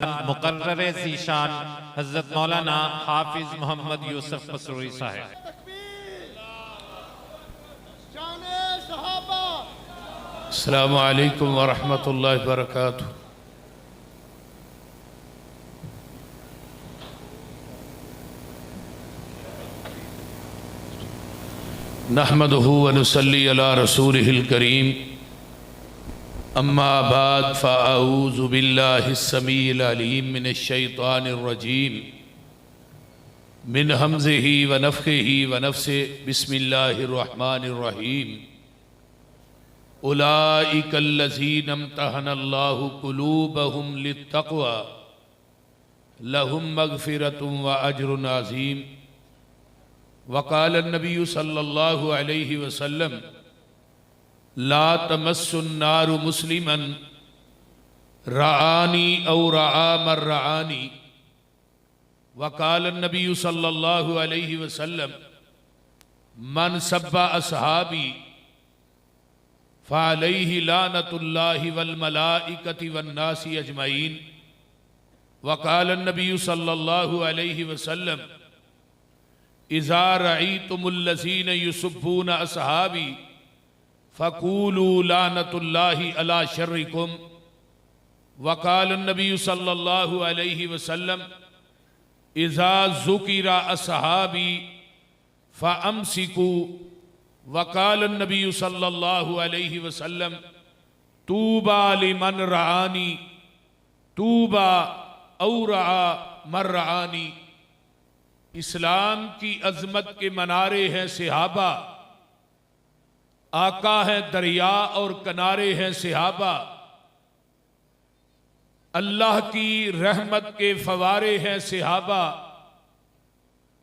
मुकर्रर ज़ीशान हज़रत मौलाना हाफिज मोहम्मद यूसुफ पसरूरी साहब। अस्सलामु अलैकुम वरहमतुल्लाहि वबरकातुहू। नहमदुहु व नुसल्ली अला रसूलिहिल करीम। अम्मा बाद फ़अऊज़ु बिल्लाहिस समीइल अलीम मिनश शैतानिर रजीम मिन हमज़िही व नफ़्ख़िही व नफ़्सिही। बिस्मिल्लाहिर रहमानिर रहीम। उलाइकल्लज़ीना इम्तहनल्लाहु क़ुलूबहुम लित्तक़वा लहुम मग़फ़िरतुन व अज्रुन अज़ीम। वक़ाल नबी सल्लल्लाहु अलैहि वसल्लम ला तमस्सुन्नारु मुस्लिमन रआनी औ रआ मन रआनी। वक़ाल नबी सल्लल्लाहु अलैहि वसल्लम मन सब्बा अस्हाबी फ़अलैहि लानतुल्लाहि वल मलाइकति वन्नासि अजमईन। वक़ाल नबी सल्लल्लाहु अलैहि वसल्लम इज़ा रअयतुमुल्लज़ीना युसब्बूना अस्हाबी फ़क़ूलू लानतुल्लाहि अला शर्रिकुम। वक़ाल नबी सल्लल्लाहु अलैहि वसल्लम इज़ा ज़ुकिरा अस्हाबी फ़अम्सिकू। वक़ाल नबी सल्लल्लाहु अलैहि वसल्लम तूबा लिमन रआनी तूबा औ रआ मन रआनी। इस्लाम की अज़मत के मनारे हैं सहाबा, आका है दरिया और किनारे हैं सहाबा। अल्लाह की रहमत के फवारे हैं सहाबा,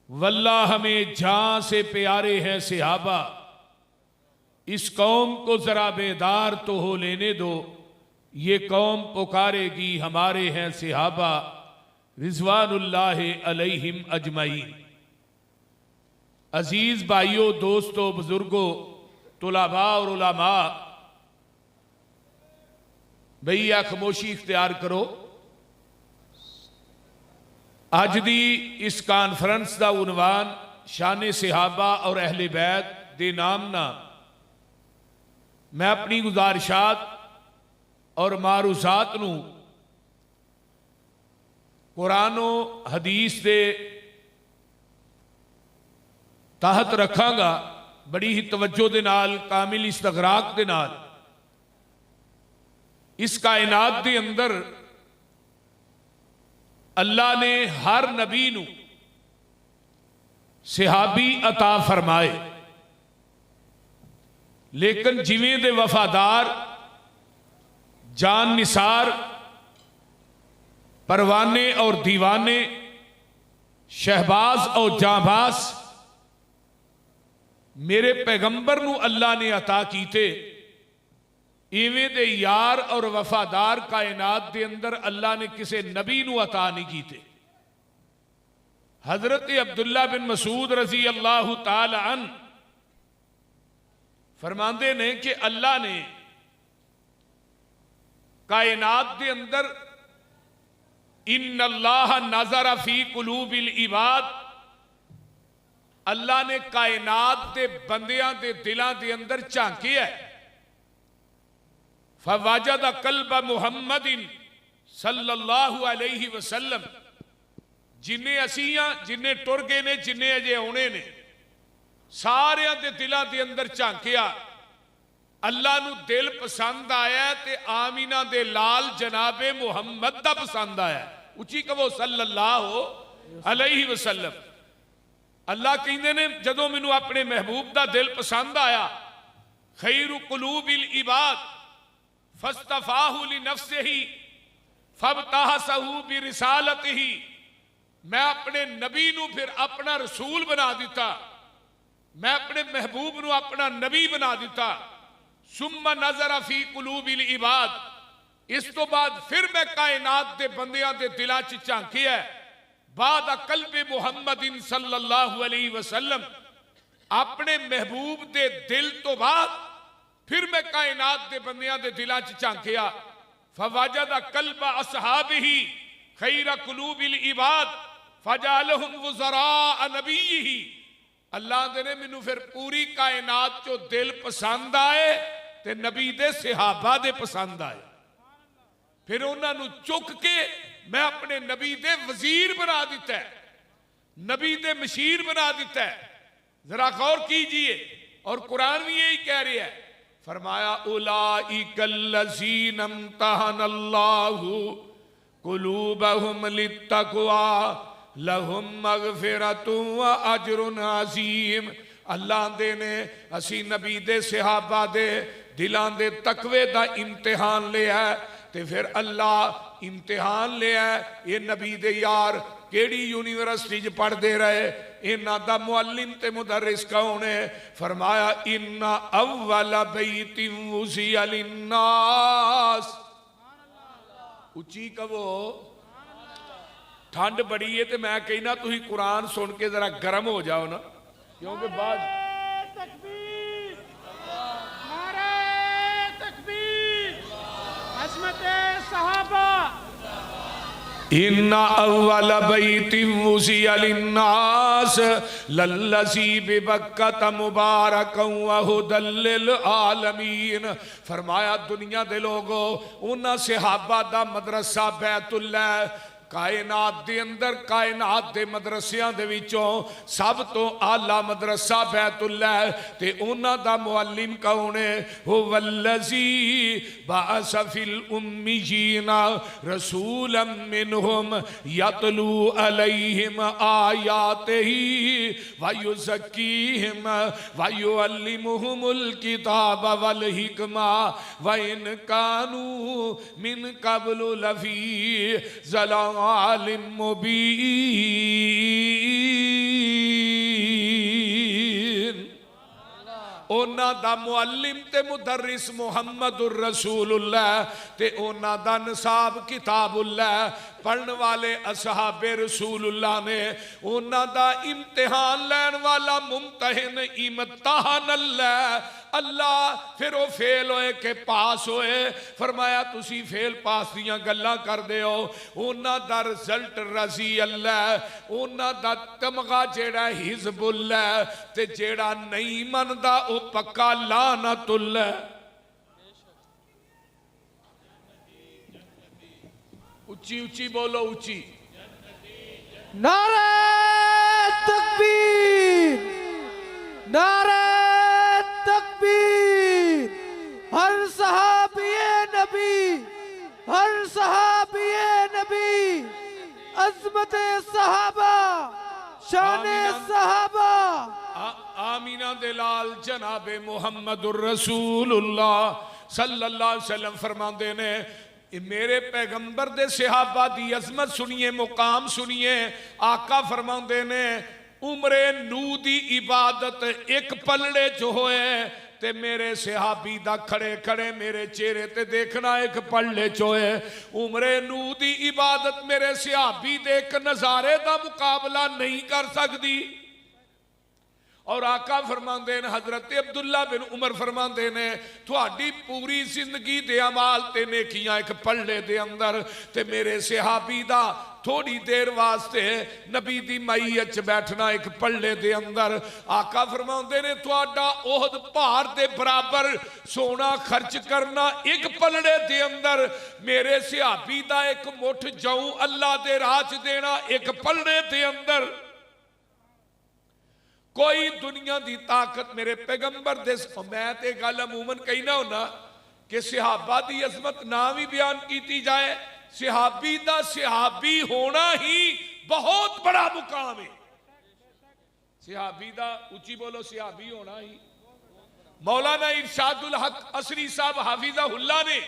वल्लाह हमें जान से प्यारे हैं सहाबा। इस कौम को जरा बेदार तो हो लेने दो, ये कौम पुकारेगी हमारे हैं सहाबा रिज़वानुल्लाहि अलैहिम अजमईन। अजीज भाइयों, दोस्तों, बुजुर्गों, तुलाबा और उलामा, भैया खामोशी इख्तियार करो। अज दी इस कॉन्फ्रेंस का उन्वान शान सहाबा और अहले बैत दे नाम ना मैं अपनी गुजारिशात और मारूजात नू कुरानो हदीस दे तहत रखांगा। बड़ी ही तवज्जो दे नाल, कामिल इस्तगराक दे नाल। इस कायनात दे अंदर अल्लाह ने हर नबी नू सहाबी अता फरमाए, लेकिन जिवें दे वफादार, जान निसार, परवाने और दीवाने, शहबाज और जांबाज मेरे पैगंबर नू अल्लाह ने अता कीते, इवें दे यार और वफादार कायनात दे अंदर अल्लाह ने किसी नबी नू अता नहीं कीते। हजरत अब्दुल्ला बिन मसूद रजी अल्लाह ताला अन फरमाते ने कि अल्लाह ने कायनात दे अंदर इन्नल्लाह नज़रा फी कुलूबिल इबाद, अल्लाह ने कायनात के बंदियां दे दिलां दे अंदर झांकी है। फवाजद कल्ब मुहम्मदिन सल्लल्लाहु अलैहि वसल्लम, जिन्हें असियां, जिन्हें टुर गए ने, जिन्हें अजे आने ने, सारियां दे दिलां दे अंदर झांकिया। अल्लाह नू दिल पसंद आया ते आमीना दे लाल जनाबे मुहम्मद दा पसंद आया। उची कहो सल्लल्लाहु अलैहि वसल्लम। अल्लाह कहते ने जदों मैनू अपने महबूब दा दिल पसंद आया, खैरु कुलूबिल इबाद फस्तफाहु लिनफ्सिही फबतहसहु बिरिसालतिही। मैं अपने नबी नू फिर अपना रसूल बना दिता, मैं अपने महबूब नू अपना नबी बना दिता। सुम्मा नज़रा फी कुलूबिल इबाद, इस तो बाद फिर मैं कायनात दे बंदियां दे दिलां च झांकी है। बाद कल्बे मुहम्मदिन सल्लल्लाहु अलैहि वसल्लम, अपने महबूब दे दिल तो बाद फिर मैं कायनात दे बंदियां दे दिलां च झांकिया। फवाजद कल्ब अस्हाबिही खैर कुलूबिल इबाद फजालहुम वज़रा नबीही। अल्लाह दे ने मैनू फिर पूरी कायनात चो दिल पसंद आए ते नबी दे सहाबा दे पसंद आए, फिर उन्होंने चुक के मैं अपने नबी दे वजीर बना दिता है, नबी दे मशीर बना दिता है। जरा गौर कीजिए, और कुरान भी यही कह रहा है, फरमाया उलाइकल्लज़ीना इम्तहनल्लाहु कुलूबहुम लित्तक़वा लहुम मग़फ़िरतुन व अजरुन अज़ीम। अल्लाह दे ने असी नबी दे सहाबा दे दिलां दे तकवे दा इम्तिहान लिया, ते फिर अल्लाह इम्तिहान लिया। ये नबी दे यार केड़ी यूनिवर्सिटी च पढ़ते रहे, इन्हां दा मुअल्लिम ते मुदर्रिस कौन है? फरमाया इन्ना अव्वल बैतिन वुज़िया लिन्नास। उच्ची कहो, ठंड बड़ी है तो मैं कहना तुसी कुरान सुन के जरा गर्म हो जाओ ना, क्योंकि बाद इन्ना अव्वल बैतिन वुज़िया लिन्नास लल्लज़ी बिबक्कत मुबारकन व हुदल लिल आलमीन। फरमाया दुनिया दे लोगों, उन्हां सहाबा दा मदरसा बैतुल्ला कायनात दे अंदर कायनात दे मदरसियां दे विचों सब तो आला मदरसा बैतुल्ला है, ते उन्हां दा मुअल्लिम कौन है? हो वल्लज़ी बअस फिल उम्मियीना रसूलन मिनहुम यतलू अलैहिम आयातिही व युज़क्कीहिम व युअल्लिमुहुमुल किताब वल हिकमा व इन कानू मिन क़ब्लु लफ़ी ज़लाल मुबीन। उन्हां दा मुअल्लिम ते मुदर्रिस मुहम्मदुर रसूलुल्लाह ते उन्हां दा निसाब किताबुल्लाह। पढ़ने वाले असहाबे रसूलुल्लाह ने उन्हां दा इम्तिहान लैन वाला मुमतहिन इम्तिहान अल्लाह फिर वो फेल होए के पास होए। फरमाया तुसी फेल पास दियां गल्लां करदे हो, उन्हां दा रिजल्ट रजी अल्लाह, उन्हां दा तमगा जेड़ा हिजबुल्लाह ते जेड़ा नहीं मनदा वो पक्का लानतुल्लाह। उच्ची उच्ची बोलो, उच्ची नारे तकबीर, नारे तकबीर। हर सहाबिये नबी, हर सहाबिये नबी, अज़मते सहाबा, शाने सहाबा। आमीना दे लाल जनाबे मुहम्मदुर रसूलुल्लाह सल्लल्लाहु अलैहि वसल्लम फरमाते ने, मेरे पैगंबर दे सहाबा दी अजमत सुनिए, मुकाम सुनिए। आका फरमाते ने उमरे नू दी इबादत एक पलड़े च होए ते मेरे सहाबी दा खड़े खड़े मेरे चेहरे ते देखना एक पलड़े च होए। उमरे नू दी इबादत मेरे सहाबी दे एक नजारे दा मुकाबला नहीं कर सकती। और आका फरमाते हैं, हजरत अब्दुल्ला बिन उमर फरमाते ने, थोड़ी पूरी जिंदगी दे अमाल ते नेकियां एक पलड़े दे अंदर ते मेरे सहाबी दा थोड़ी देर वास्ते नबी दी मैयत च बैठना एक पलड़े दे अंदर। आका फरमाते ने थोड़ा ओहद पहाड़ दे बराबर सोना खर्च करना एक पलड़े दे अंदर, मेरे सहाबी दा एक मुठ जऊ अल्लाह दे राह च देना एक पलड़े दे अंदर। कोई दुनिया की ताकत मेरे पैगंबर दे, मैं ते गल अमूमन कहना होना कि सहाबा की अजमत ना भी बयान की जाए, सहाबी दा सहाबी होना ही बहुत बड़ा मुकाम है। सहाबी दा उच्ची बोलो, सहाबी होना ही। मौलाना इरशादुल हक असरी साहब हाफिज़हुल्लाह ने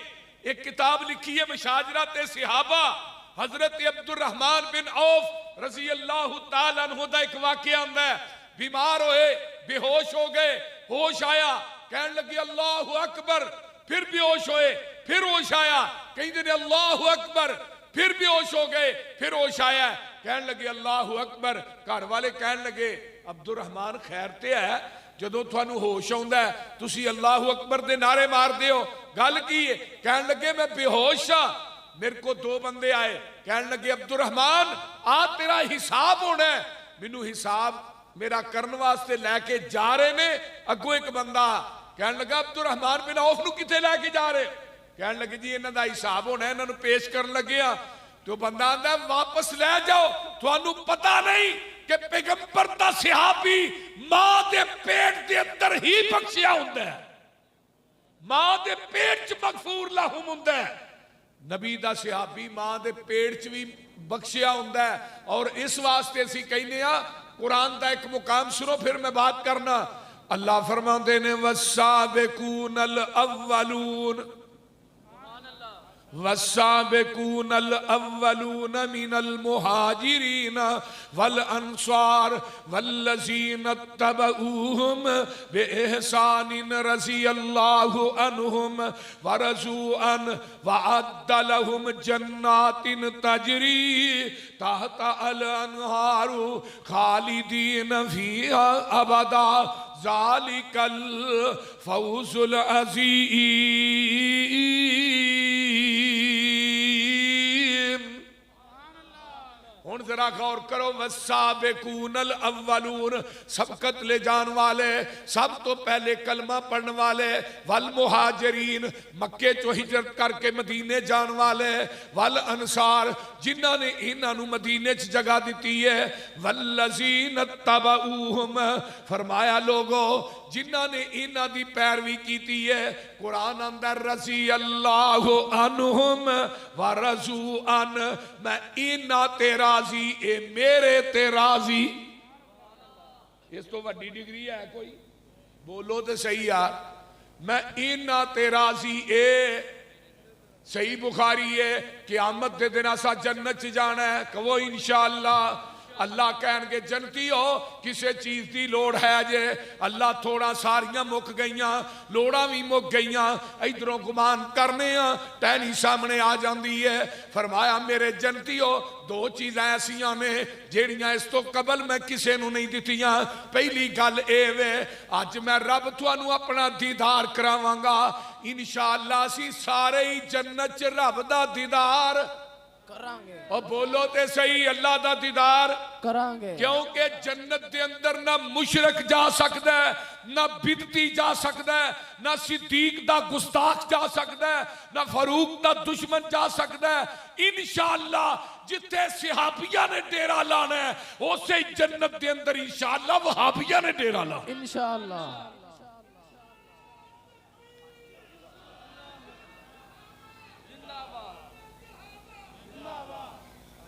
एक किताब लिखी है मशाजरात सहाबा। हजरत अब्दुर रहमान बिन औफ रजी अल्लाह तआला अन्हु दा एक वाकया आंदा है, बीमार होए, बेहोश हो गए, होश आया, कहने लगे अल्लाहु अकबर, फिर बेहोश होए, फिर होश आया, कहते ने अल्लाहु अकबर, फिर बेहोश हो गए, फिर होश आया, कहने लगे अल्लाहु अकबर। घर वाले कहने लगे अब्दुर रहमान खैर ते है, जदों तुहानू होश आउंदा है तुसी अल्लाहु अकबर दे नारे मारदे हो, गल की है? कहने लगे मैं बेहोश हाँ, मेरे को दो बंदे आए, कहने लगे अब्दुर्रहमान आ तेरा हिसाब होना है। मैनू हिसाब मेरा करने वास्ते लैके जा रहे ने। अगों एक बंदा कहने लगा अब्दुर्रहमान बिन औफ नूं किथे लैके जा रहे? कहने लगे जी इन्हां दा हिसाब होना है, इन्हां नूं पेश करन लगे आ। तो बंदा आंदा वापस लै जाओ, तुहानू पता नहीं कि पैगंबर दा सहाबी मां दे पेट दे अंदर ही बख्शिया हुंदा है, मां दे पेट च मगफूर लहुम हुंदा है। नबी दा सहाबी मां दे पेट च भी बख्शिया हुंदा है। और इस वास्ते असीं कहने आ कुरान दा एक मुकाम सुनो फिर मैं बात करना। अल्लाह फरमाते ने वस्साबिकूनल अव्वलून वस्साबिकूनल अव्वलून मिनल मुहाजिरीन वल अंसार वल्लज़ीना तबऊहुम बिइहसानिन रज़ियल्लाहु अन्हुम व रज़ू अन व अद्द लहुम जन्नातिन तजरी तहता अल अनहारु खालिदीन फीहा अबदा ज़ालिकल फौज़ुल अज़ीम। हुण जरा गौर करो, वस्साबिकूनल अव्वलून सबकत ले जान वाले, सब तो पहले कलमा पढ़ने वाले, वल मुहाजिरीन मक्के चो हिजरत करके मदीने जान वाले, वल अंसार जिन्हां ने इन्हां नूं मदीने च जगह दी है, वल्लज़ीन तबऊहुम फरमाया लोगो जिन्हां ने इन्हां दी पैरवी की है। कुरान अंदर रज़ी अल्लाहु अन्हुम व रज़ू अन, मैं इन्हां ते राजी ए मेरे ते राजी। इस तो वड्डी डिग्री है कोई? बोलो तो सही यार। मैं इन्हां ते राजी ए, सही बुखारी है क़यामत दे दिन असा जन्नत च जाना है, कहो इंशाअल्लाह। अल्लाह कहणगे जनती हो किसी चीज की लोड़ है जे? अल्लाह थोड़ा सारियां मुक गईयां, लोड़ा भी मुक गईयां, इधरों गुमान करने टहनी सामने आ जाती है। फरमाया मेरे जनती हो दो चीज़ां ऐसियां ने जेड़ियां इस तो कबल मैं किसी नूं नहीं दित्तियां। पहली गल ए वे अज मैं रब तुहानू अपना दीदार करावांगा, इंशाअल्लाह असीं सारे ही जन्नत च रब दा दीदार करांगे। और बोलो ते सही अल्लाह दा दीदार करांगे, क्योंकि जन्नत दे अंदर ना मुशरक जा सकदा है, ना बिदती जा सकदा है, ना सिद्दीक दा गुस्ताख जा सकदा है, ना फारूक दा दुश्मन जा सकदा है। इंशाअल्लाह जिथे सहाबिया ने डेरा लाना है उसे जन्नत दे अंदर इंशाअल्लाह वहाबिया ने डेरा लाना इंशाअल्लाह।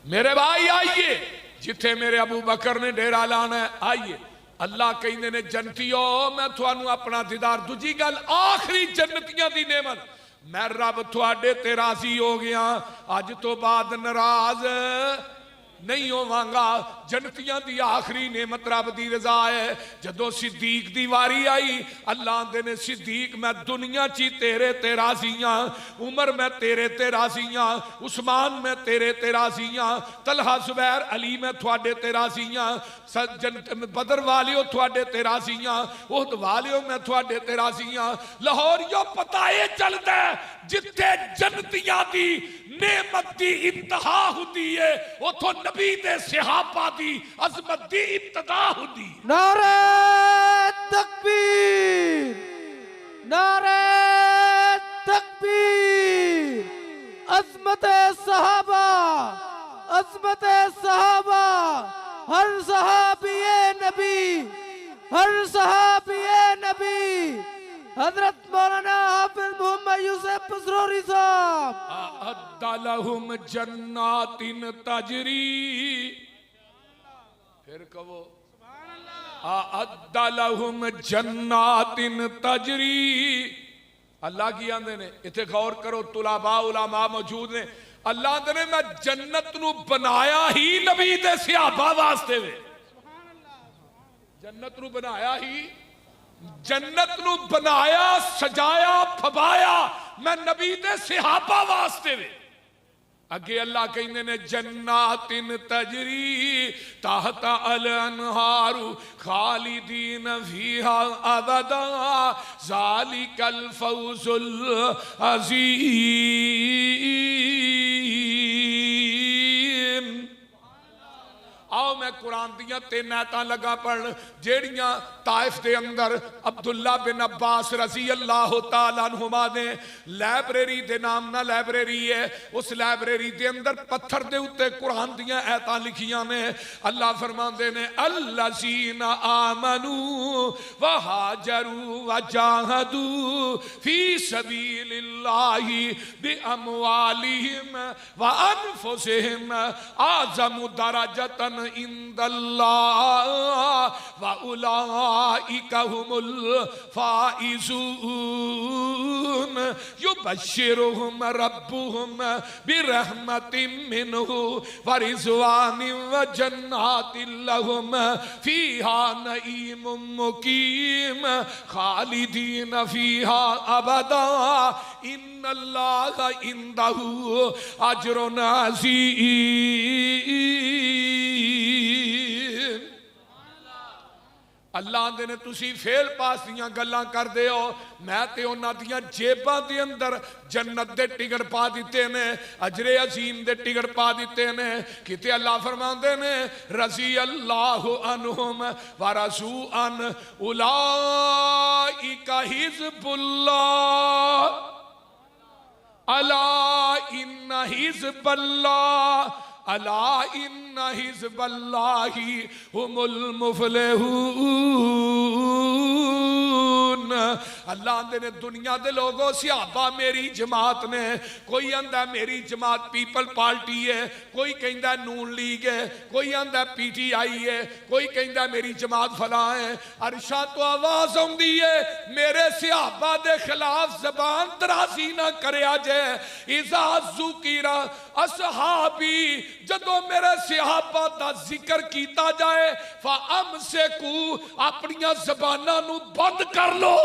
मेरे भाई आइए, जिथे मेरे अबू बकर ने डेरा लाना है आइए। अल्लाह कहते ने जनतियो मैं थानू अपना दीदार। दूजी गल आखिरी जन्नतियां दी नेमत, मैं रब थोड़े ते राजी हो गया, अज तो बाद नाराज नहीं होवांगा। जन्नतियां दी आखिरी नेमत रब दी रजा है। जदों सिद्दीक दी वारी आई अल्लाह आंदे ने सिद्दीक मैं दुनिया च तेरे ते राजी हां, उमर मैं तेरे ते राजी हां, उस्मान मैं तेरे ते राजी हां, तलहा जुबैर अली मैं थोड़े ते राजी हां, बदर वालियो थोड़े ते राजी हां, उहद वालियो मैं थोड़े ते राजी हां। लाहौरियो पता ये चलता है जिथे जन्नतियां दी नेमत दी इंतहा हुंदी है उथों नबी दे सहाबा दी अजमत दी इब्तदा हुंदी। नारे तकबीर, नारे तकबीर। अजमत सहाबा, अजमत सहाबा, हर सहाबिये नबी, हर सहाबिये नबी हजरत मौलाना हाफिज मोहम्मद यूसुफ पसरोरी साहब। अद्दलहुम जन्नातिन तजरी, फिर कहो अद्दलहुम जन्नातिन तजरी। अल्लाह की आंदे ने इथे गौर करो, तुलाबा उलामा मौजूद ने। अल्लाह आंदे ने मैं जन्नत नू बनाया ही नबी दे सहाबा वास्ते वे। जन्नत नू बनाया ही, जन्नत नू बनाया सजाया फबाया मैं नबी दे सहाबा वास्ते वे। अगे अल्लाह कहते ने जन्नातिन तजरी तहता अल अनहारु खालिदीन फीहा अबदा ज़ालिकल फौज़ुल अज़ीम। मैं कुरान दियां 3 आयतां लगा पढ़न जेड़ियां ताइफ दे अंदर अब्दुल्ला बिन अब्बास रजी अल्लाह तआला अन्हुमा ने लाइब्रेरी दे नाम ना लाइब्रेरी है, उस लाइब्रेरी दे अंदर पत्थर दे उत्ते कुरान दियां आयतां लिखियां ने। अल्लाह फरमांदे ने अल्लज़ीना आमनू व हाजरू व जाहदू फी सबीलिल्लाहि बि अमवालिहिम व अनफुसिहिम आज़मु दरजतन इंदल्लाह व उलाइका हुमुल फाइज़ून युबश्शिरुहुम रब्बुहुम बिरहमतिम मिन्हु व रिज़वानिन व जन्नातिन लहुम फीहा नईमुम मुकीम खालिदीन फीहा अबदा इन्नल्लाह इंदहु अज्रुन अज़ीम। अल्लाह आंदे ने तुसी फेल पास दियां गल्लां करदे हो, मैं ते उन्हां दियां जेबां दे अंदर जन्नत दे टिकट पा दिते ने, अजरे अजीम दे टिकट पा दिते ने। किते अल्लाह फरमांदे ने रज़ी अल्लाहु अन्हुम व रज़ू अन उलाइका हिज़्बुल्लाह अला इन्ना हिज़्बल्लाह अला इन्ना हिज़्बल्लाहि हुमुल मुफ़्लिहून। अल्लाह आंदे ने दुनिया दे लोगों सहाबा मेरी जमात ने, कोई आंदा मेरी जमात पीपल पार्टी है, कोई कहंदा नून लीग है, कोई आंदा PTI है, कोई कहंदा मेरी जमात फलां है। अरशा तो आवाज आउंदी है मेरे सहाबा दे खिलाफ जबान दराजी ना करया जे। इज़ा ज़ुकिरा असहाबी जदों मेरे सहाबा दा जिक्र कीता जाए फ़अमसिकू अपनियां ज़बानां नू बंद कर लो,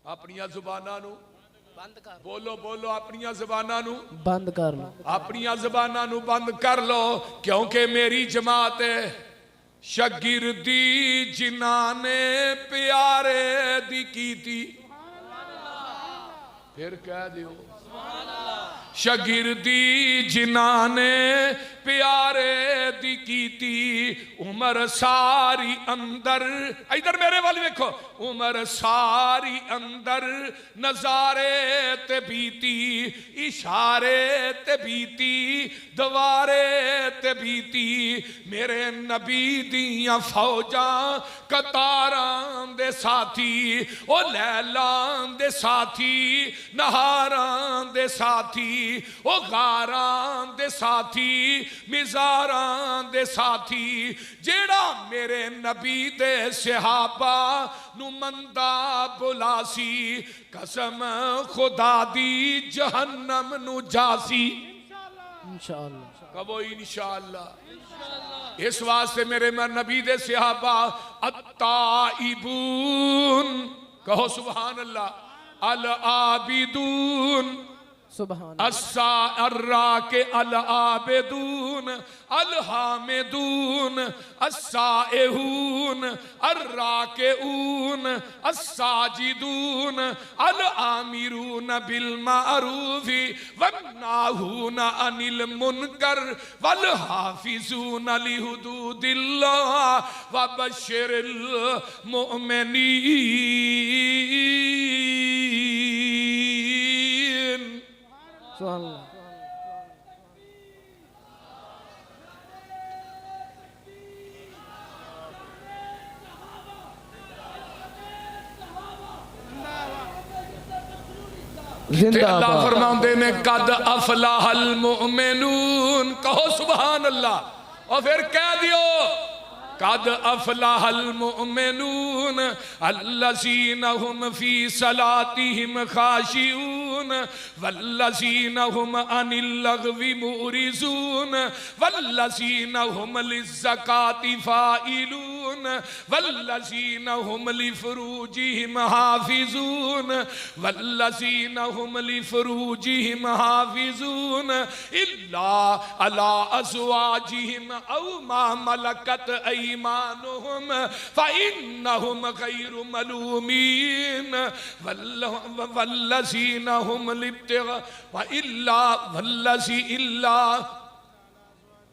अपनियां ज़बानां नू बंद कर, बोलो बोलो अपनियां ज़बानां नू बंद कर लो, अपनियां ज़बानां नू बंद कर लो, क्योंकि मेरी जमात है शागिर्दी जिन्हां ने प्यारे दी कीती। फिर कह दियो शागिर्दी जिन्हां ने प्यारे दी कीती, उमर सारी अंदर, इधर मेरे वाल देखो, उमर सारी अंदर नजारे ते बीती, इशारे ते बीती, दवारे ते बीती। मेरे नबी दियां फौजां कतारां दे साथी, ओ लैलां दे साथी, नहारां दे साथी, ओ गारां दे साथी, मिज़ारां दे साथी। जेड़ा मेरे नबी दे सहाबा नू मंदा बुलासी, कसम खुदा दी जहन्नम नू जासी। इंशाअल्लाह कबो इंशाअल्लाह। इस वास्ते मेरे नबी दे सहाबा अत्ताइबून, कहो सुभान अल्लाह, अल आबिदून सुभान अस्सार्रा के अल आबिदून अल हामिदून अस्साइहून अर्राकिऊन अस्साजिदून अल आमिरून बिल मारूफी वन्नाहून अनिल मुनकर वल हाफिजून लिहुदूदिल्लाह व बश्शिरिल मुमिनीन। सुभान अल्लाह। अल्लाह फरमाते ने कद अफलाहल मुमिनून, कहो सुभान अल्लाह। और फिर कह दियो कद अफलाहल मुमिनून अल्लज़ीना हुम फी सलातिहिम खाशिऊन वल्लज़ीना हुम अनिल लग़वी मुरिज़ून वल्लज़ीना हुम लिज़्ज़काति फ़ाइलून वल्लज़ीना हुम लिफ़ुरूजिहिम हाफ़िज़ून वल्लज़ीना हुम लिफ़ुरूजिहिम हाफ़िज़ून इल्ला अला अज़वाजिहिम औ मा मलकत ईमानुहुम फ़इन्नहुम गैरु मलूमीन वल्लज़ीना हुम लिब्तिगा व इल्ला वल्लज़ी इल्ला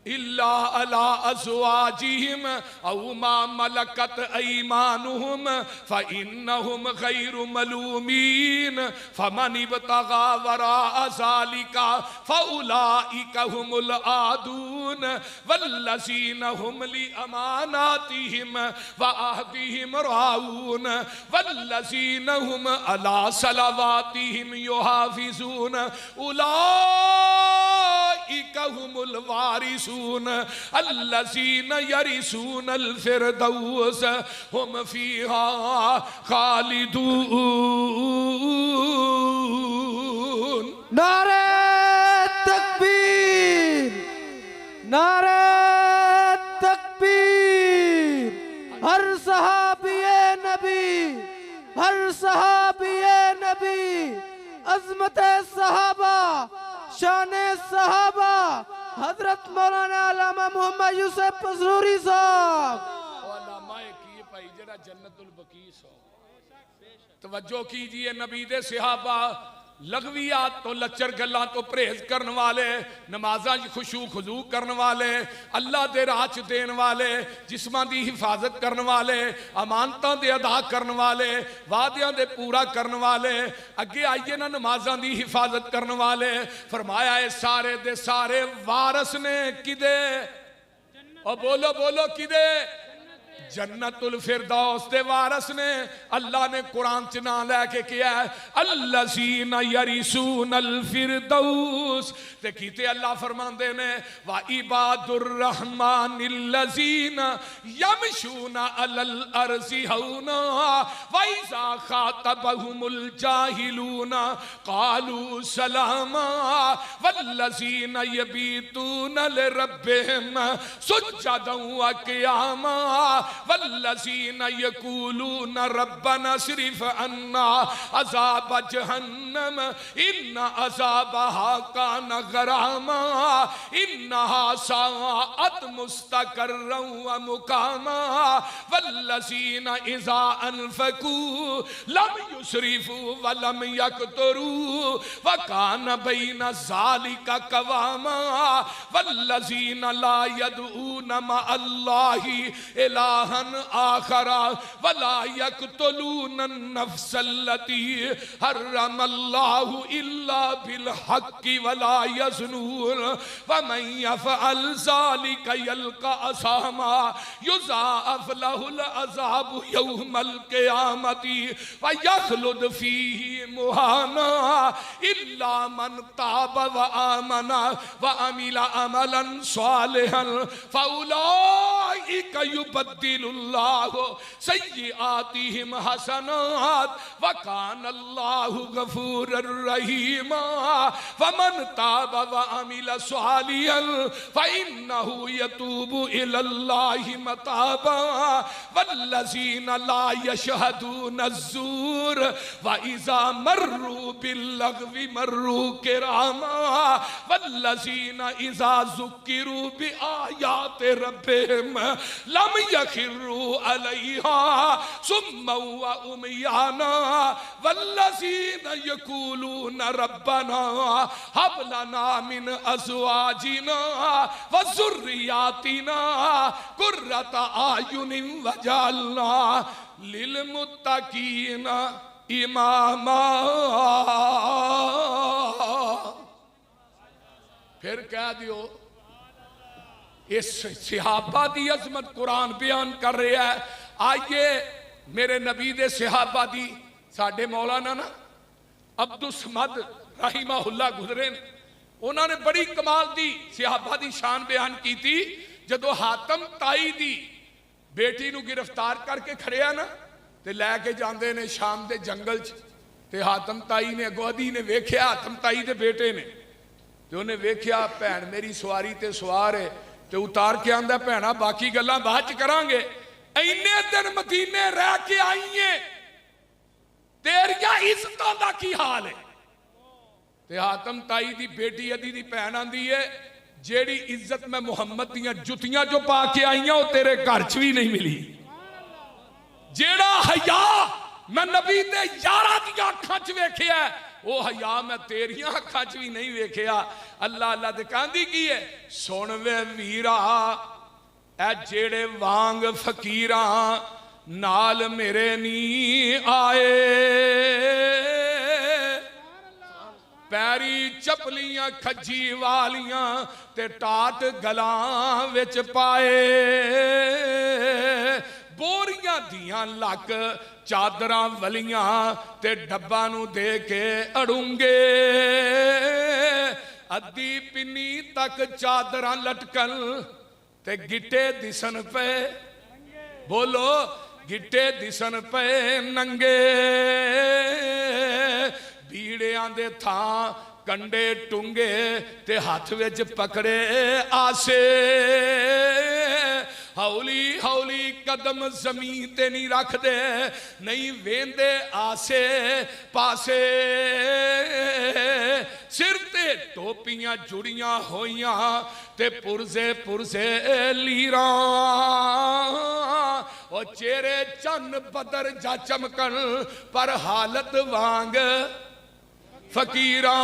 इल्ला अला अज़वाजिहिम औ मा मलकत ऐमानुहुम फ़इन्नहुम गैरु मलूमीन फ़मन इब्तगा वरा ज़ालिका फ़उलाइका हुमुल आदून वल्लज़ीना हुम लि अमानातिहिम व अहदिहिम राऊन वल्लज़ीना हुम अला सलावातिहिम युहाफ़िज़ून उलाइका हुमुल वारिसून अल्लज़ीना यरिसूनल फ़िरदौस हुम फ़ीहा खालिदून। नारे तकबीर, नारे तकबीर। हर सहाबिये नबी, हर सहाबिये नबी, अज़मत सहाबा, शान सहाबा, हजरत मौलाना अल्लामा मोहम्मद यूसुफ पसरूरी साहब। भाई जरा जन्नतुल बकी सो तवज्जो कीजिए। नबी दे सहाबा लग़वियात तो लच्चर गल्लां तो परहेज करने वाले, नमाज़ां च खुशू खुजू करने वाले, अल्लाह दे राह च देन वाले, जिस्मां दी हिफाजत करने वाले, अमानतां दे अदा करने वाले, वादियां दे पूरा करने वाले, अगे आइए ना नमाज़ां दी हिफाजत करने वाले। फरमाया है सारे दे सारे वारस ने किदे, और बोलो बोलो किदे, जन्नतुल फिरदौस दे वारस ने। अल्लाह ने कुरान च नाम लैके किया है अल्लज़ीना यरिसूनल फिरदौस, ते कीते अल्लाह फरमांदे ने वा इबादुर रहमानिल्लज़ीना यमशूना अलल अर्ज़ि हौना व इज़ा खातबहुमुल जाहिलूना क़ालू सलामा वल्लज़ीना यबीतूना लिरब्बिहिम सुज्जदन व क़ियामा वल्लज़ीना यक़ूलूना रब्बना स्रिफ़ अन्ना अज़ाब जहन्नम इन्ना अज़ाबहा कान गरामा इन्नहा साअत मुस्तक़र्रन व मुक़ामा वल्लज़ीना इज़ा अनफ़क़ू लम युस्रिफ़ू व लम यक़तरू व कान बैना ज़ालिका क़वामा वल्लज़ीना ला यदऊना मअल्लाहि इलाहन आखरा वला यक़्तुलून नफ्सल्लती हर्रमल्लाहु इल्ला बिल हक़्क़ि वला यज़्नून वमन यफ़अल ज़ालिका यल्क़ा असामा युज़ाअफ़ लहुल अज़ाबु यौमल क़ियामति व यख़लुद फ़ीहि मुहाना इल्ला मन ताब व आमना व अमिला अमलन सालिहन फ़उलाइका युबद्दिलुल्लाहु सय्यिआतिहिम हसनात व कानल्लाहु गफूरर रहीमा फमन ताब व अमिला सालिहन फ़इन्नहु यतूबु इलल्लाहि मताबा वल्लज़ीना ला यशहदूना ज़ूर व इज़ा मर्रू बिल्लग़्वी मर्रू किरामा वल्लज़ीना इज़ा ज़ुक्किरू बिआयाति रब्बिहिम लम यखिर्रू अलैहा सुम्मा व उमयाना वल्लज़ीना यक़ूलूना रब्बना हब लना मिन अज़वाजिना व ज़ुर्रियातिना कुर्रता आयुनिन वजअलना लिल मुत्तक़ीना इमामा। फिर कह दियो इस सहाबा दी अजमत कुरान बयान कर रहा है। आइए मेरे नबी दे सहाबा दी साडे मौलाना ना अब्दुल समद रहीमहुल्लाह गुजरे ने, उन्होंने बड़ी कमाल दी सहाबा दी शान बयान की थी। जदों हातम ताई दी बेटी नूं गिरफ्तार करके खड़िया ना ते लैके जाते ने शाम के जंगल च, ते हातम ताई ने अगवादी ने वेख्या, हातम ताई दे बेटे ने, ते उन्हें वेख्या भैन मेरी सवारी ते सवार है, ते उतार के आंदा भैना बाकी गल्लां बाद च करांगे, इन्ने दिन मदीने रह के आईए तेरिया इज्जतां दा की हाल है। ते हातम ताई दी बेटी अदी दी भैन आंदी है जेड़ी इज्जत मैं मुहम्मद दियां जुतियां जो पा के आईयां वो तेरे घर च भी नहीं मिली, जेड़ा हया मैं नबी दे यारां दियां अखां च वेखिया वो हया मैं तेरिया अखां च भी नहीं वेखिया। अल्लाह अल्लाह ते कहंदी की है, सुन वे वीरा ए जेड़े वांग फकीरां नाल मेरे नी आए, पैरी चपलियां खज्जी वालियां ते टाट गलां विच पाए, बोरियां दियां लक चादरां वलियां ते डब्बा नू दे के अड़ूंगे, अद्धी पिन्नी तक चादरां लटकन ते गिट्टे दिसन पे, बोलो गिट्टे दिसन पे नंगे, बीड़ियां दे थां कंडे टुंगे ते हाथ विच पकड़े आसे, हौली हौली कदम जमीन ते नहीं रखदे, नहीं वेंदे आसे पासे, सिर ते टोपियां जुड़ियां होइयां ते पुरजे पुरजे लीरां, ओ चेहरे चन्न बदर जा चमकन पर हालत वांग फकीरां,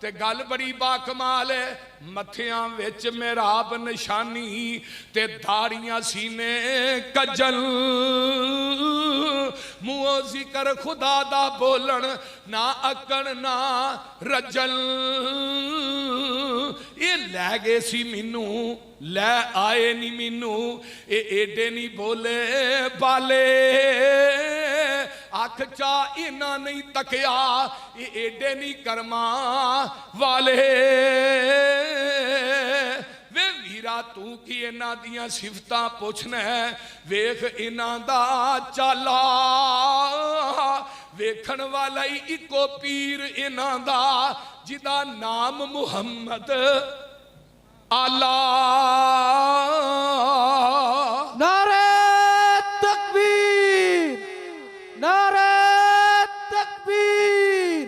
ते गल बड़ी बाकमाल है, मथियां विच मेहराब निशानी ते दाड़ियां सीने कजल, मुंहों जिक्र खुदा दा बोलन ना अकन ना रजल, ये लै गए सी मैनू लै आए नी मैनू, ये एडे नहीं बोले बाले, अख चा इना नहीं तकिया ये एडे नहीं कर्मा वाले, वे वीरा तू की इन्हां दियां सिफतां पुछना है, वेख इन्हां दा चाला, वेखण वाला ही इको पीर इन्हां दा जिदा नाम मुहम्मद आला। नारे तकबीर, नारे तकबीर,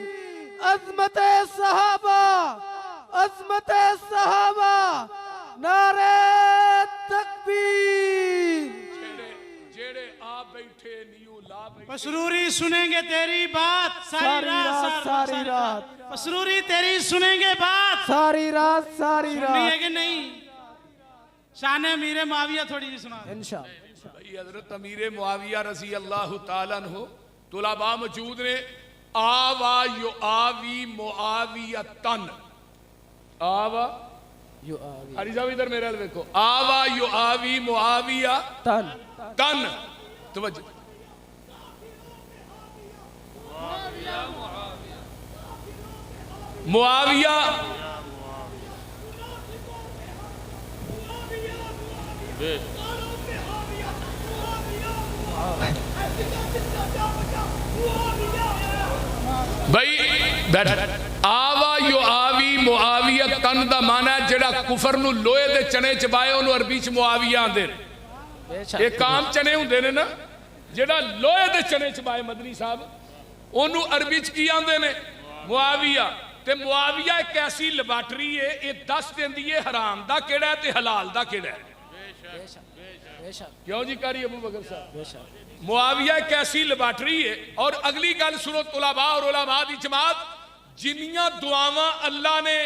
अज़मत सहाबा, अज़मत सहाबा, नारे तकबीर। जेड़े आ बैठे नियो ला बैठे, पसरूरी सुनेंगे तेरी बात सारी रात, सारी रात, पसरूरी तेरी सुनेंगे बात सारी रात, सारी सुननी है रात, कि नहीं? शान मीरे माविया थोड़ी जी सुना इंशाअल्लाह। भाई हजरत अमीर मुआविया रजी अल्लाह ताला अन्हु तुलाबा मौजूद ने, आवा यो आवी मुआविया तन, आवा यू आवी हरी साहब इधर मेरे देखो, आवा यो आवी मुआविया तन, तन, तवज्जो, मुआविया भाई आवा यो आवी मुआविया तन दा माना है जेड़ा कुफर नू लोहे दे चने चबाए उन्होंने अरबी च मुआविया आंदे, ये काम चने हुंदे ने ना, जेड़ा लोहे दे चने चबाए मदनी साहब ओनू अरबी च की आंदे ने मुआविया। ते मुआविया एक ऐसी लबाटरी है, ये दस देंदी है हराम दा केड़ा है ते हलाल दा केड़ा है। क्यों जी कारी अबू बकर साहब, मुआविया एक ऐसी लबाटरी है। और अगली गल सुनो तुलाबा और उलमा दी जमात, जिन्नियां दुआवां अल्लाह ने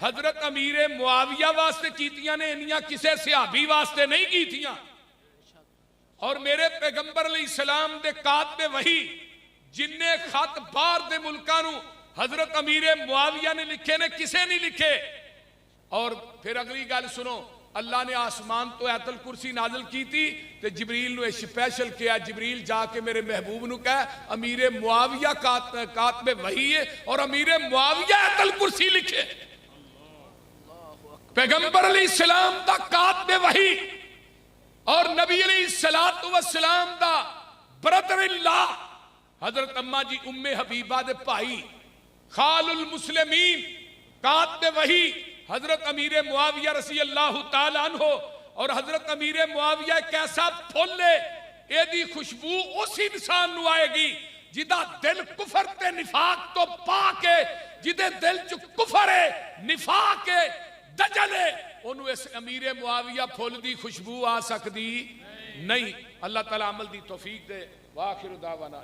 हजरत अमीर मुआविया वास्ते कीतियां ने इन्नियां किसे सहाबी वास्ते नहीं कीतियां। और मेरे पैगंबर अलैहिस्सलाम दे कातबे वही जिन्ने खत बाहर दे मुल्कां नू हजरत अमीर मुआविया ने लिखे ने, किसे नहीं लिखे। और फिर अगली गल सुनो, अल्लाह ने आसमान तो आयतल कुर्सी नाजिल की थी, तो जिबरील ने स्पेशल किया, जिबरील जाके मेरे महबूब नू कह अमीर मुआविया कातबे वही है और अमीर मुआविया आयतल कुर्सी लिखे। पैगंबर अलैहिस्सलाम दा कातबे वही और नबी अलैहिस्सलातु वस्सलाम दा ब्रदर-इन-लॉ हजरत अम्मा जी उम्मे हबीबा दे भाई खालुल मुस्लिमीन कातबे वही हजरत अमीर मुआविया रसी अल्लाह ताला अन्हो। और हजरत अमीर मुआविया एक ऐसा फुल है, एदी खुशबू उस इंसान नू आएगी जिदा दिल कुफर ते निफाक तो पा के, जिदे दिल च कुफर है निफाक है दजल है, ओनू इस अमीर मुआविया फुल दी खुशबू आ सकदी नहीं। अल्लाह ताला अमल दी तौफीक दे। वाखिर दावाना।